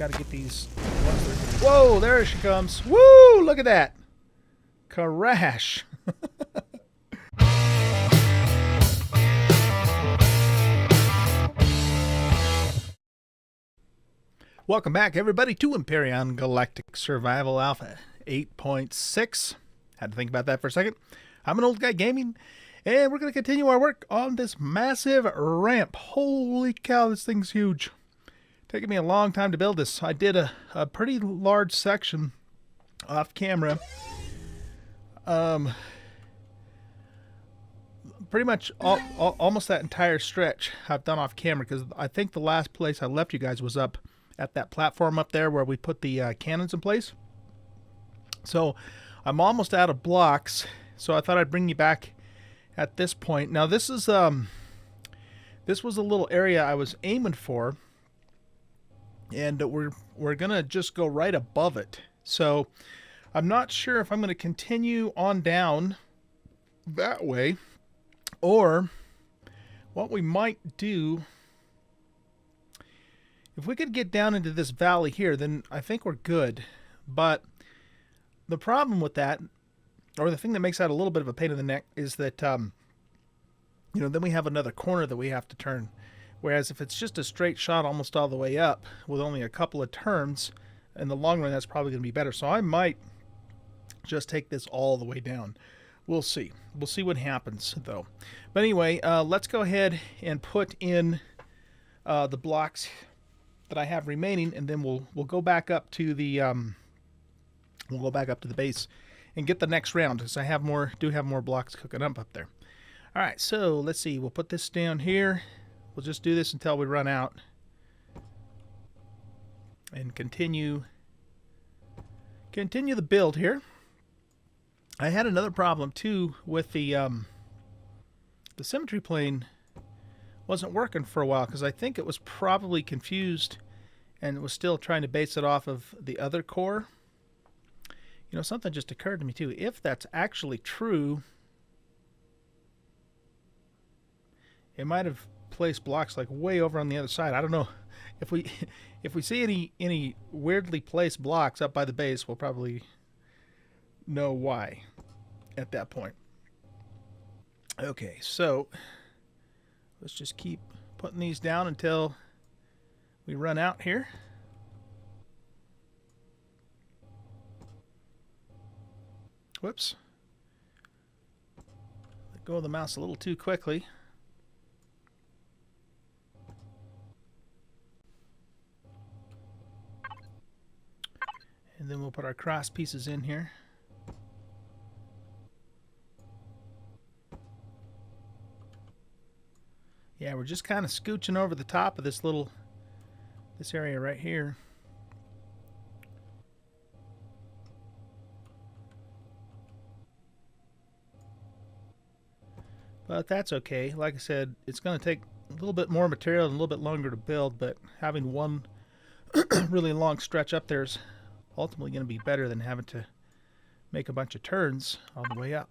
got to get these. Whoa, there she comes. Woo, look at that. Crash. Welcome back, everybody, to Empyrion Galactic Survival Alpha 8.6. Had to think about that for a second. I'm an Oldguy Gaming, and we're going to continue our work on this massive ramp. Holy cow, this thing's huge. Taking me a long time to build this. I did a pretty large section off camera. Pretty much almost that entire stretch I've done off camera, because I think the last place I left you guys was up at that platform up there where we put the cannons in place. So I'm almost out of blocks, so I thought I'd bring you back at this point. Now this was a little area I was aiming for, and we're gonna just go right above it. So I'm not sure if I'm gonna continue on down that way, or what we might do. If we could get down into this valley here, then I think we're good. But the problem with that, or the thing that makes that a little bit of a pain in the neck, is that, then we have another corner that we have to turn. Whereas if it's just a straight shot almost all the way up with only a couple of turns, in the long run, that's probably going to be better. So I might just take this all the way down. We'll see. We'll see what happens, though. But anyway, let's go ahead and put in the blocks that I have remaining, and then we'll go back up to the base and get the next round, because I have more blocks cooking up there. All right, so let's see. We'll put this down here. We'll just do this until we run out, and continue the build here. I had another problem too with the symmetry plane. Wasn't working for a while, because I think it was probably confused and was still trying to base it off of the other core. Something just occurred to me too. If that's actually true, it might have placed blocks like way over on the other side. I don't know. If we see any weirdly placed blocks up by the base, we'll probably know why at that point. Okay, so let's just keep putting these down until we run out here. Whoops. Let go of the mouse a little too quickly. And then we'll put our cross pieces in here. Yeah, we're just kind of scooching over the top of this area right here. But that's okay. Like I said, it's going to take a little bit more material and a little bit longer to build, but having one really long stretch up there is ultimately going to be better than having to make a bunch of turns on the way up.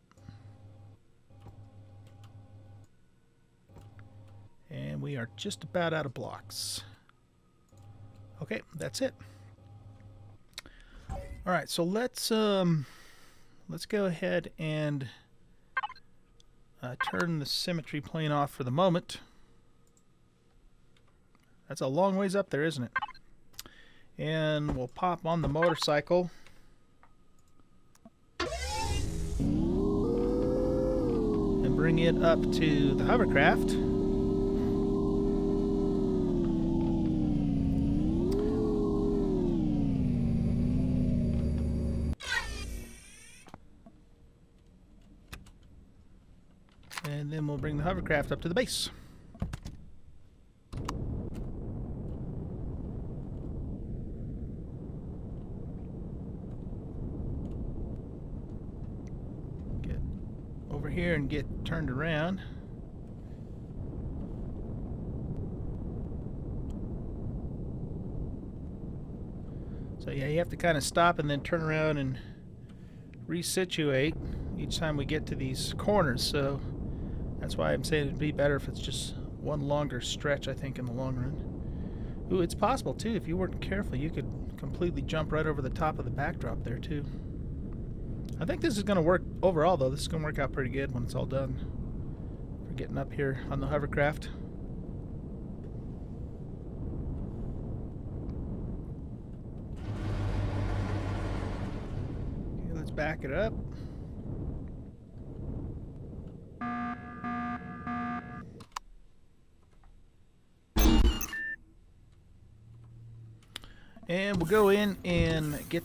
And we are just about out of blocks. Okay, that's it. All right, so let's go ahead and turn the symmetry plane off for the moment. That's a long ways up there, isn't it? And we'll pop on the motorcycle. And bring it up to the hovercraft. And then we'll bring the hovercraft up to the base. Get over here and get turned around. So yeah, you have to kind of stop and then turn around and resituate each time we get to these corners. So that's why I'm saying it'd be better if it's just one longer stretch, I think, in the long run. Ooh, it's possible too. If you weren't careful, you could completely jump right over the top of the backdrop there too. I think this is going to work overall, though. This is going to work out pretty good when it's all done. For getting up here on the hovercraft. Okay, let's back it up. And we'll go in and get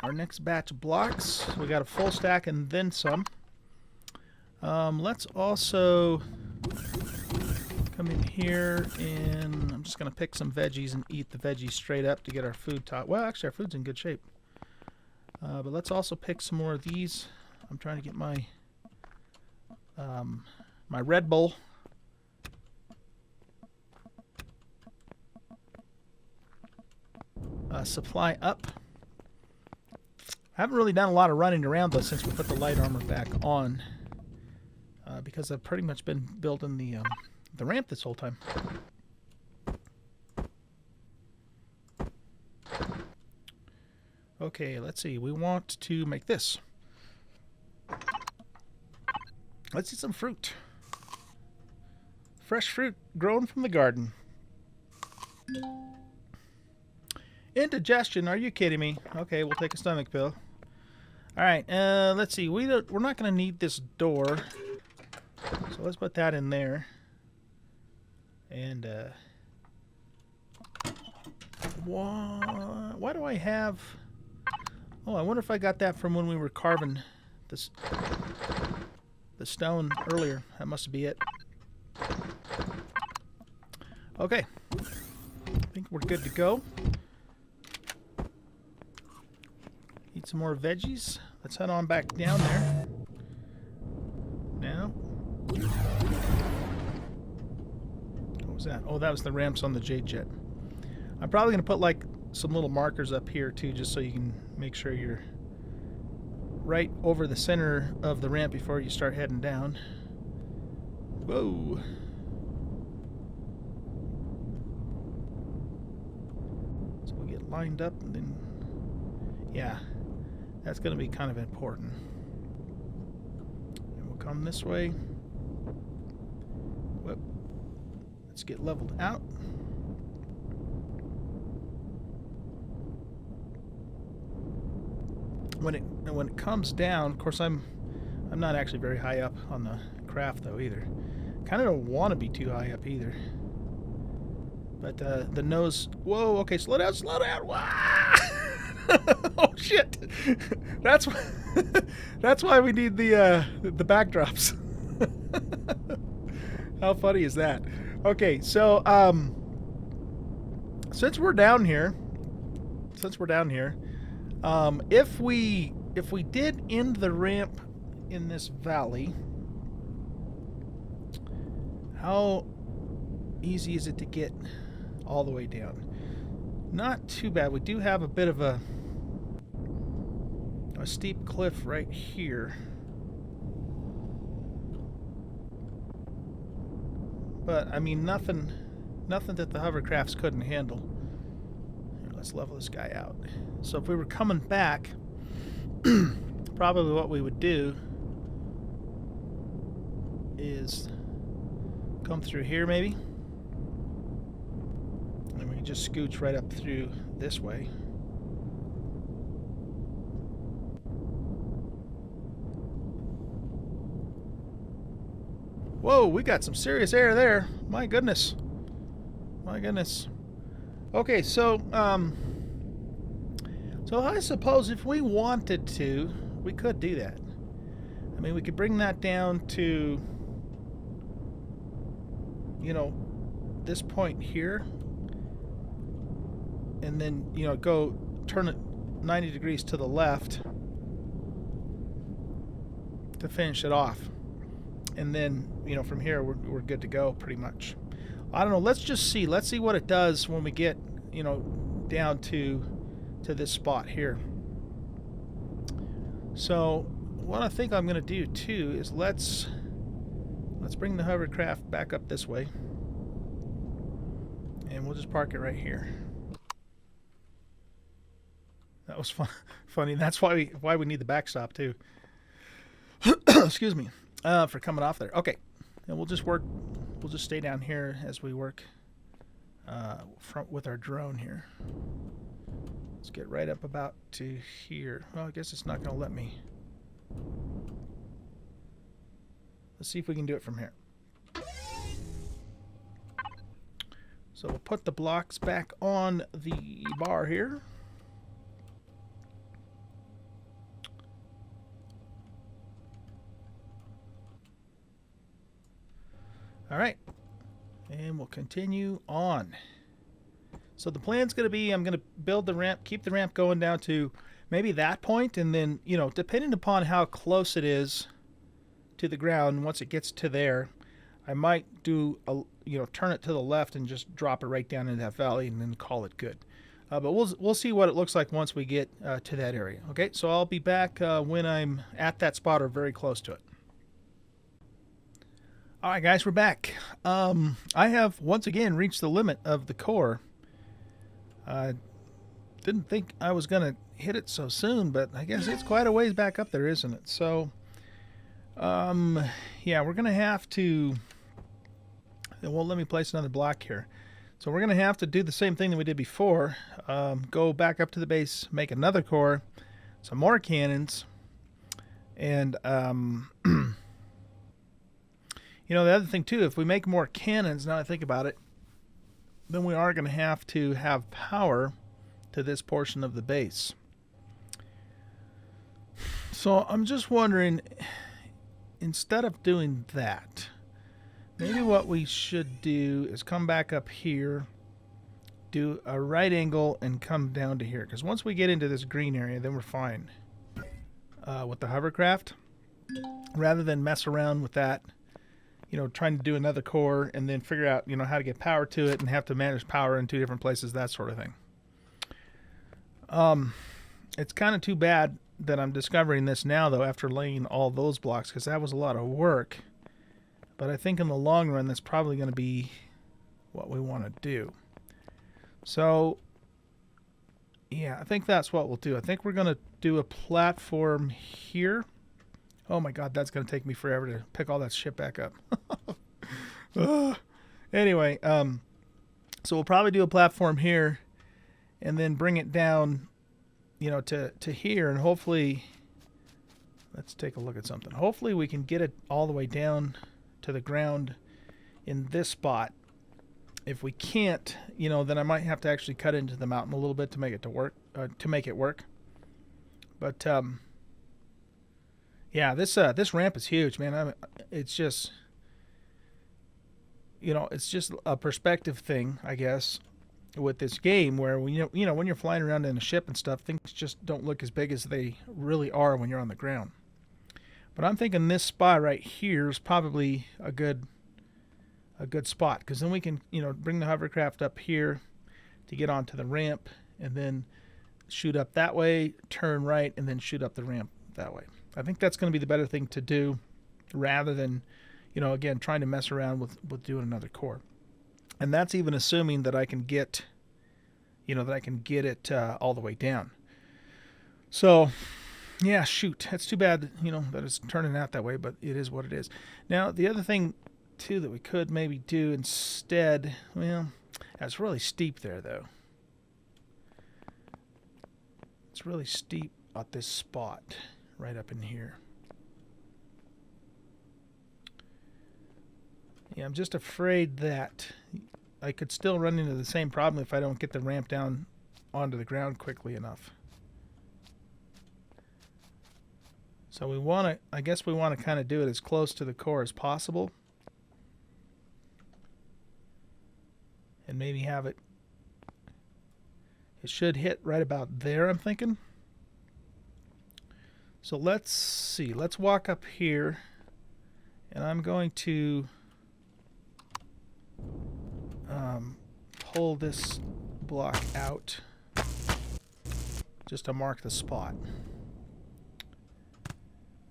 our next batch of blocks. We got a full stack and then some. Let's also come in here and I'm just going to pick some veggies and eat the veggies straight up to get our food top. Well, actually, our food's in good shape. But let's also pick some more of these. I'm trying to get my my Red Bull. Supply up. I haven't really done a lot of running around though since we put the light armor back on, because I've pretty much been building the ramp this whole time. Okay, let's see. We want to make this. Let's eat some fruit. Fresh fruit grown from the garden. Indigestion? Are you kidding me? Okay, we'll take a stomach pill. Alright, let's see. We're not going to need this door. So let's put that in there. And, why do I have... Oh, I wonder if I got that from when we were carving this, the stone earlier. That must be it. Okay. I think we're good to go. Eat some more veggies. Let's head on back down there. Now. What was that? Oh, that was the ramps on the Jade Jet. I'm probably going to put like some little markers up here too, just so you can make sure you're right over the center of the ramp before you start heading down. Whoa. So we'll get lined up and then, yeah. That's going to be kind of important. And we'll come this way. Whoop. Let's get leveled out. When it comes down, of course I'm not actually very high up on the craft though either. Kind of don't want to be too high up either. But the nose. Whoa. Okay, slow down. Slow down. Wah! Oh shit! That's why we need the backdrops. How funny is that? Okay, so since we're down here, if we did end the ramp in this valley, how easy is it to get all the way down? Not too bad. We do have a bit of a steep cliff right here. But I mean nothing that the hovercrafts couldn't handle. Here, let's level this guy out. So if we were coming back, probably what we would do is come through here maybe. And we can just scooch right up through this way. Whoa, we got some serious air there. My goodness. My goodness. Okay, so I suppose if we wanted to, we could do that. I mean, we could bring that down to, you know, this point here. And then, you know, go turn it 90 degrees to the left to finish it off. And then, you know, from here we're good to go pretty much. I don't know, let's just see. Let's see what it does when we get, you know, down to this spot here. So what I think I'm going to do too is let's bring the hovercraft back up this way. And we'll just park it right here. That was funny. That's why we need the backstop too. Excuse me, for coming off there. Okay, and we'll just work. We'll just stay down here as we work with our drone here. Let's get right up about to here. Well, I guess it's not going to let me. Let's see if we can do it from here. So we'll put the blocks back on the bar here. All right, and we'll continue on. So the plan's going to be, I'm going to build the ramp, keep the ramp going down to maybe that point, and then, you know, depending upon how close it is to the ground, once it gets to there, I might do a, you know, turn it to the left and just drop it right down into that valley and then call it good. But we'll see what it looks like once we get to that area. Okay, so I'll be back when I'm at that spot or very close to it. All right, guys, we're back. I have once again reached the limit of the core. I didn't think I was going to hit it so soon, but I guess it's quite a ways back up there, isn't it? So, yeah, we're going to have to... It won't let me place another block here. So we're going to have to do the same thing that we did before. Go back up to the base, make another core, some more cannons, and... You know, the other thing, too, if we make more cannons, now I think about it, then we are going to have power to this portion of the base. So I'm just wondering, instead of doing that, maybe what we should do is come back up here, do a right angle, and come down to here. Because once we get into this green area, then we're fine with the hovercraft. Rather than mess around with that, you know, trying to do another core and then figure out, you know, how to get power to it and have to manage power in two different places, that sort of thing. It's kind of too bad that I'm discovering this now, though, after laying all those blocks, because that was a lot of work. But I think in the long run, that's probably going to be what we want to do. So, yeah, I think that's what we'll do. I think we're going to do a platform here. Oh my God, that's going to take me forever to pick all that shit back up. Anyway, so we'll probably do a platform here and then bring it down, you know, to here, and hopefully, let's take a look at something. Hopefully we can get it all the way down to the ground in this spot. If we can't, you know, then I might have to actually cut into the mountain a little bit to make it work. But yeah, this ramp is huge, man. It's just, you know, it's just a perspective thing, I guess, with this game where when you know when you're flying around in a ship and stuff, things just don't look as big as they really are when you're on the ground. But I'm thinking this spot right here is probably a good spot, because then we can, you know, bring the hovercraft up here to get onto the ramp and then shoot up that way, turn right, and then shoot up the ramp that way. I think that's going to be the better thing to do, rather than, you know, again, trying to mess around with doing another core. And that's even assuming that I can get, you know, that I can get it all the way down. So, yeah, shoot, that's too bad, you know, that it's turning out that way, but it is what it is. Now, the other thing, too, that we could maybe do instead, well, that's really steep there, though. It's really steep at this spot. Right up in here. Yeah, I'm just afraid that I could still run into the same problem if I don't get the ramp down onto the ground quickly enough. So we want to, I guess we want to kind of do it as close to the core as possible. And maybe have it, it should hit right about there, I'm thinking. So let's see, let's walk up here, and I'm going to pull this block out just to mark the spot.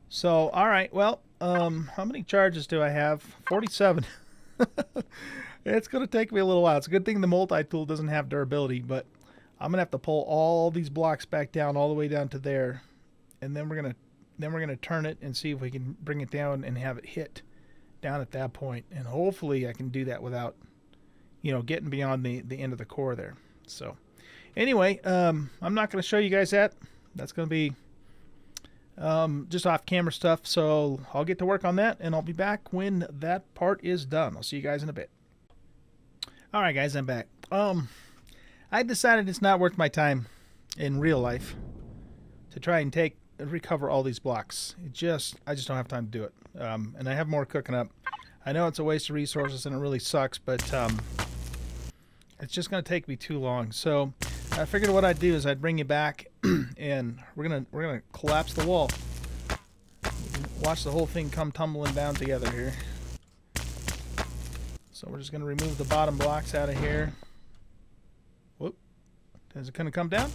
So, all right, well, how many charges do I have? 47. It's going to take me a little while. It's a good thing the multi-tool doesn't have durability, but I'm going to have to pull all these blocks back down all the way down to there. And then we're going to turn it and see if we can bring it down and have it hit down at that point. And hopefully I can do that without, getting beyond the end of the core there. So anyway, I'm not going to show you guys that. That's going to be just off camera stuff. So I'll get to work on that and I'll be back when that part is done. I'll see you guys in a bit. All right, guys, I'm back. I decided it's not worth my time in real life to try and recover all these blocks. I just don't have time to do it. And I have more cooking up. I know it's a waste of resources and it really sucks, but it's just going to take me too long. So I figured what I'd do is I'd bring you back and we're gonna collapse the wall. Watch the whole thing come tumbling down together here. So we're just going to remove the bottom blocks out of here. Whoop. Is it going to come down?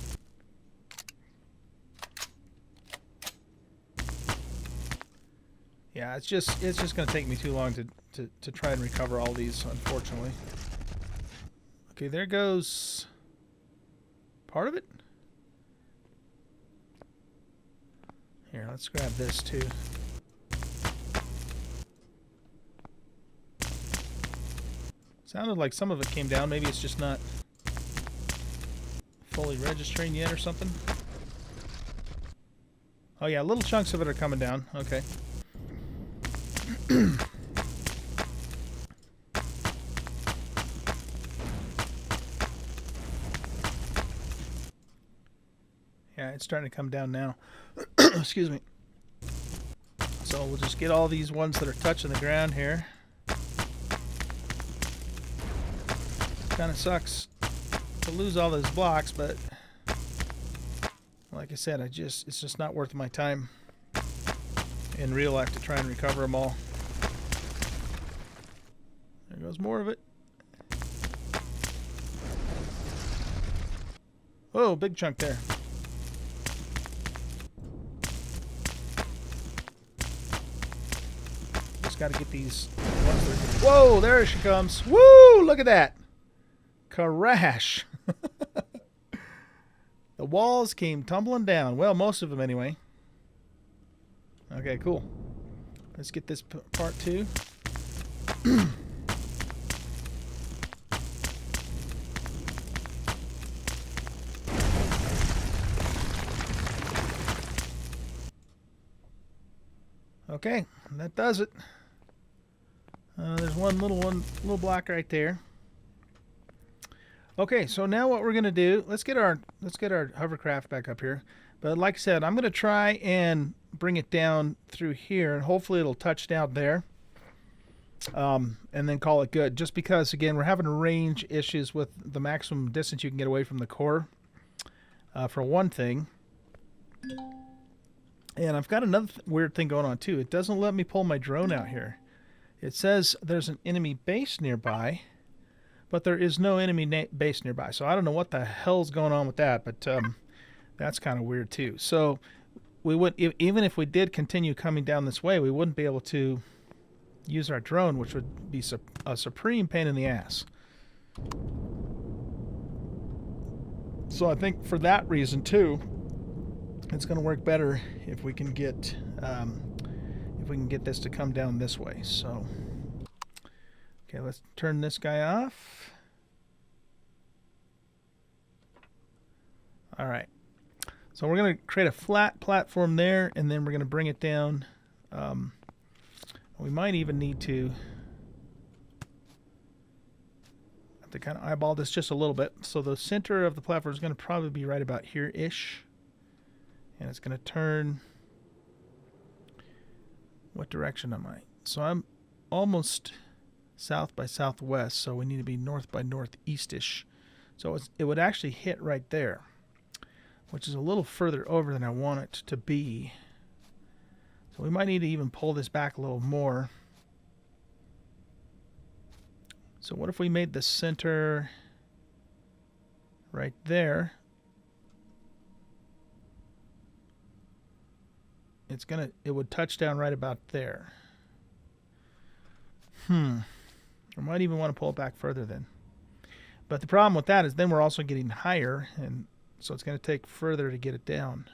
Yeah, it's just going to take me too long to try and recover all these, unfortunately. Okay, there goes part of it. Here, let's grab this too. Sounded like some of it came down. Maybe it's just not fully registering yet or something. Oh yeah, little chunks of it are coming down. Okay. Yeah, it's starting to come down now. Excuse me. So we'll just get all these ones that are touching the ground here. Kind of sucks to lose all those blocks, but like I said, it's just not worth my time in real life to try and recover them all. There goes more of it. Oh, big chunk there. Just got to get these ones that are... Whoa, there she comes. Woo, look at that. Crash. The walls came tumbling down. Well, most of them anyway. Okay, cool. Let's get this part too. Okay, that does it. There's one little block right there. Okay, so now what we're gonna do? Let's get our hovercraft back up here. But like I said, I'm gonna try and bring it down through here, and hopefully it'll touch down there. And then call it good. Just because, again, we're having range issues with the maximum distance you can get away from the core. For one thing. And I've got another weird thing going on too. It doesn't let me pull my drone out here. It says there's an enemy base nearby, but there is no enemy base nearby. So I don't know what the hell's going on with that, but that's kind of weird too. So we would, even if we did continue coming down this way, we wouldn't be able to use our drone, which would be a supreme pain in the ass. So I think for that reason too, it's going to work better if we can get this to come down this way. So okay, let's turn this guy off. All right. So we're going to create a flat platform there, and then we're going to bring it down. We might even need to have to kind of eyeball this just a little bit. So the center of the platform is going to probably be right about here-ish. And it's going to turn... What direction am I? So I'm almost south by southwest, so we need to be north by northeast-ish. So it would actually hit right there, which is a little further over than I want it to be. So we might need to even pull this back a little more. So what if we made the center right there? It would touch down right about there. So we might even want to pull it back further then. But the problem with that is then we're also getting higher, and so it's going to take further to get it down.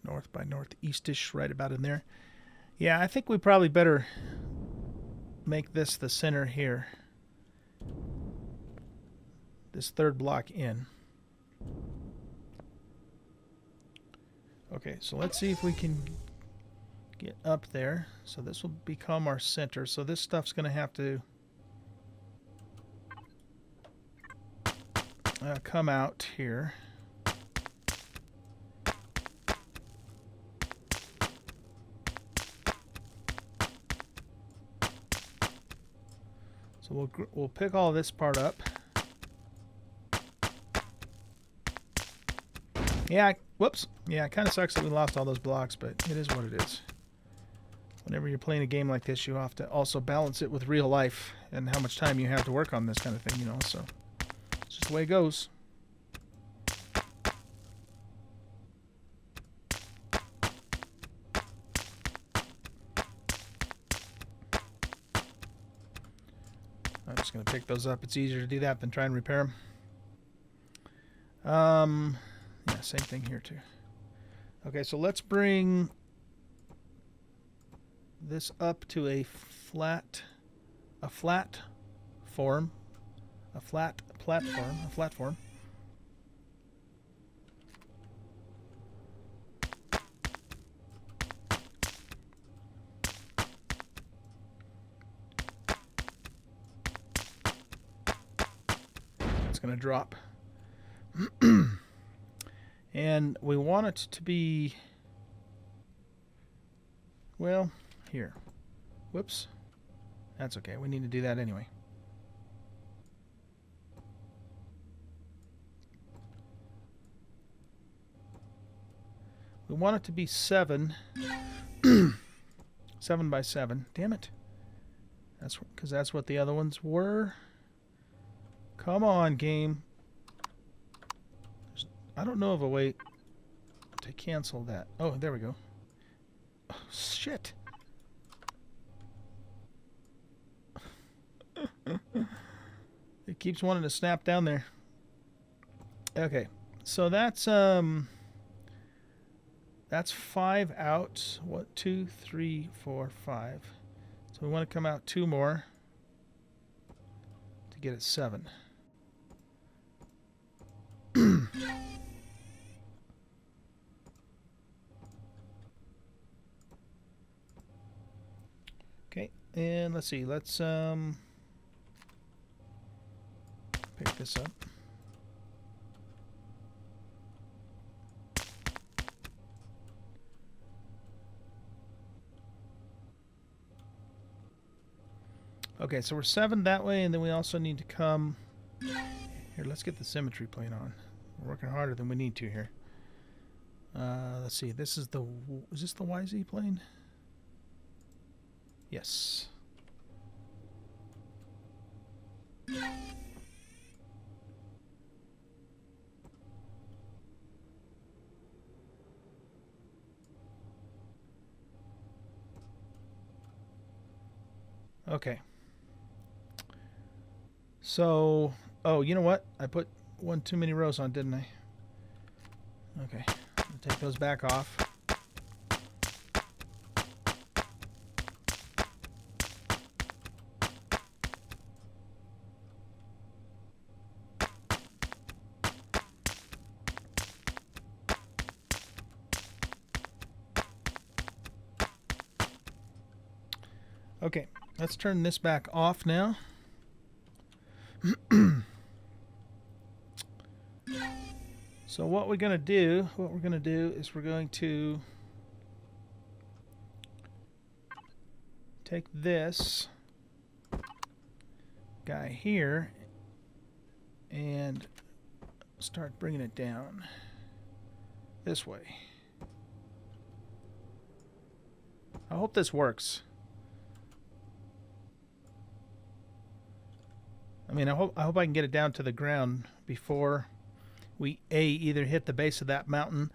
North by northeastish, right about in there. Yeah, I think we probably better make this the center here. This third block in. Okay, so let's see if we can get up there. So this will become our center. So this stuff's going to have to come out here. So we'll pick all this part up. Yeah, whoops. Yeah, it kind of sucks that we lost all those blocks, but it is what it is. Whenever you're playing a game like this, you have to also balance it with real life and how much time you have to work on this kind of thing, you know, so it's just the way it goes. I'm just going to pick those up. It's easier to do that than try and repair them. Yeah, same thing here too. Okay, so let's bring this up to a flat platform. It's going to drop. And we want it to be, well, here. Whoops. That's okay. We need to do that anyway. We want it to be 7. 7 by 7. Damn it. That's because that's what the other ones were. Come on, game. I don't know of a way to cancel that. Oh, there we go. Oh, shit. It keeps wanting to snap down there. Okay, so that's 5 out. What? 2, 3, 4, 5. So we want to come out 2 more to get it 7. Okay, and let's see. Let's pick this up. Okay, so we're 7 that way, and then we also need to come here. Let's get the symmetry plane on. We're working harder than we need to here. Let's see. This is this the YZ plane? Yes. Okay. So, oh, you know what? I put one too many rows on, didn't I? Okay. I'll take those back off. Okay, let's turn this back off now. So what we're going to do is we're going to take this guy here and start bringing it down this way. I hope this works. I mean, I hope I can get it down to the ground before we either hit the base of that mountain.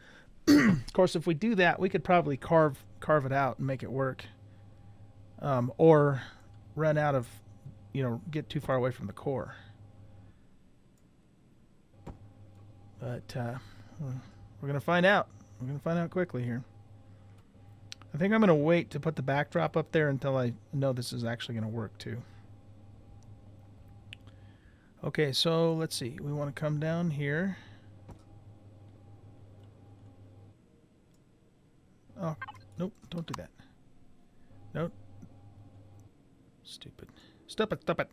Of course, if we do that, we could probably carve it out and make it work. or run out of, get too far away from the core. But we're going to find out. We're going to find out quickly here. I think I'm going to wait to put the backdrop up there until I know this is actually going to work too. Okay, so let's see. We want to come down here. Oh, nope, don't do that. Nope. Stupid. Stop it, stop it.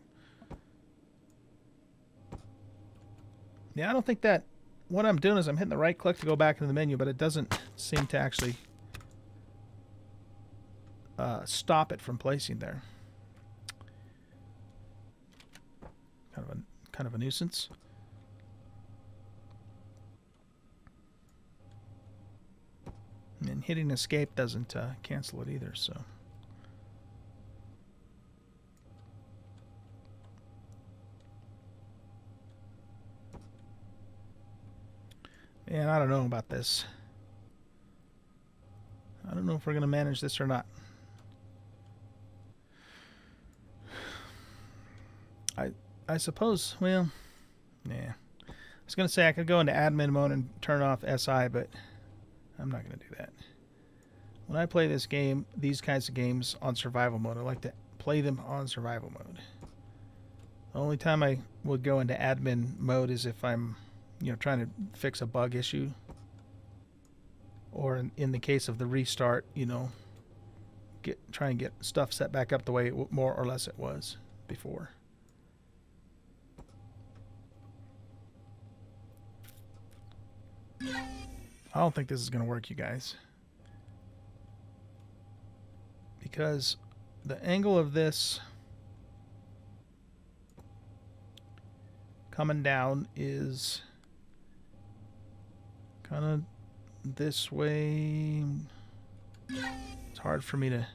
Yeah, I don't think that... What I'm doing is I'm hitting the right click to go back into the menu, but it doesn't seem to actually stop it from placing there. Kind of a nuisance. And hitting escape doesn't cancel it either, so... And I don't know about this. I don't know if we're going to manage this or not. I suppose, well, yeah. I was going to say I could go into admin mode and turn off SI, but I'm not going to do that. When I play this game, these kinds of games on survival mode, I like to play them on survival mode. The only time I would go into admin mode is if I'm trying to fix a bug issue, or in the case of the restart, try and get stuff set back up the way it more or less it was before. I don't think this is going to work, you guys, because the angle of this coming down is kind of this way. It's hard for me to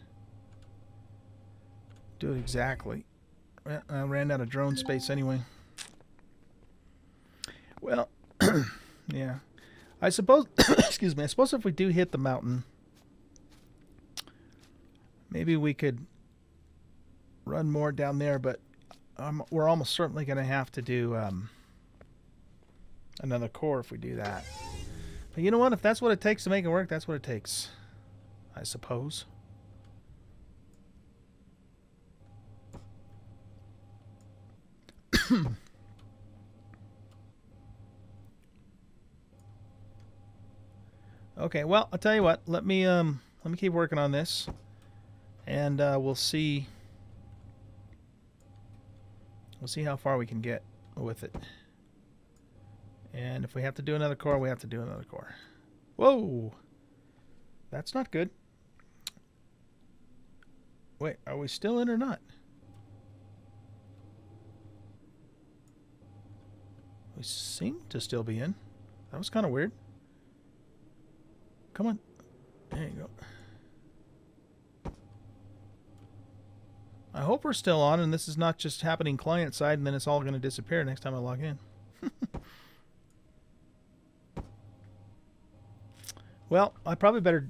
do it exactly. I ran out of drone space anyway. Well, yeah. I suppose, excuse me, I suppose if we do hit the mountain, maybe we could run more down there, but we're almost certainly going to have to do another core if we do that. But you know what? If that's what it takes to make it work, that's what it takes, I suppose. Okay, well, I'll tell you what. Let me keep working on this, and we'll see. We'll see how far we can get with it. And if we have to do another core, we have to do another core. Whoa! That's not good. Wait, are we still in or not? We seem to still be in. That was kind of weird. Come on. There you go. I hope we're still on and this is not just happening client side and then it's all going to disappear next time I log in. Well, I probably better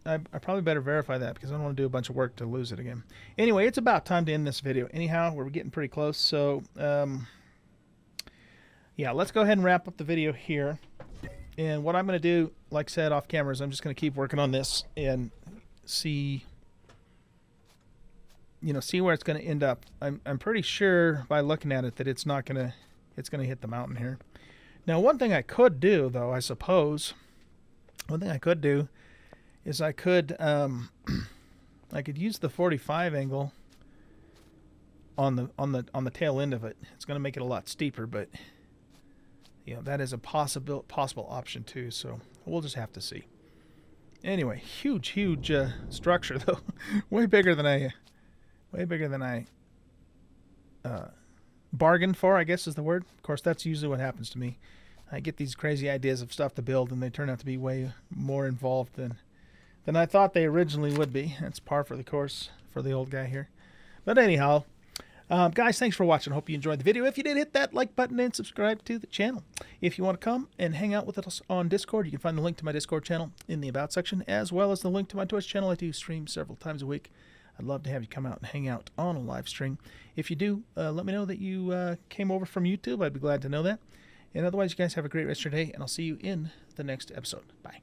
verify that because I don't want to do a bunch of work to lose it again. Anyway, it's about time to end this video. Anyhow, we're getting pretty close. So, yeah, let's go ahead and wrap up the video here. And what I'm going to do, like I said off camera, is I'm just going to keep working on this and see, see where it's going to end up. I'm pretty sure by looking at it that it's not going to, it's going to hit the mountain here. Now, one thing I could do, though, I suppose, one thing I could do is I could use the 45 angle on the tail end of it. It's going to make it a lot steeper, but that is a possible option too. So we'll just have to see. Anyway, huge structure though, way bigger than I bargained for, I guess is the word. Of course, that's usually what happens to me. I get these crazy ideas of stuff to build, and they turn out to be way more involved than I thought they originally would be. That's par for the course for the old guy here. But anyhow, guys, thanks for watching. Hope you enjoyed the video. If you did, hit that like button and subscribe to the channel. If you want to come and hang out with us on Discord, you can find the link to my Discord channel in the About section, as well as the link to my Twitch channel. I do stream several times a week. I'd love to have you come out and hang out on a live stream. If you do, let me know that you came over from YouTube. I'd be glad to know that. And otherwise, you guys have a great rest of your day, and I'll see you in the next episode. Bye.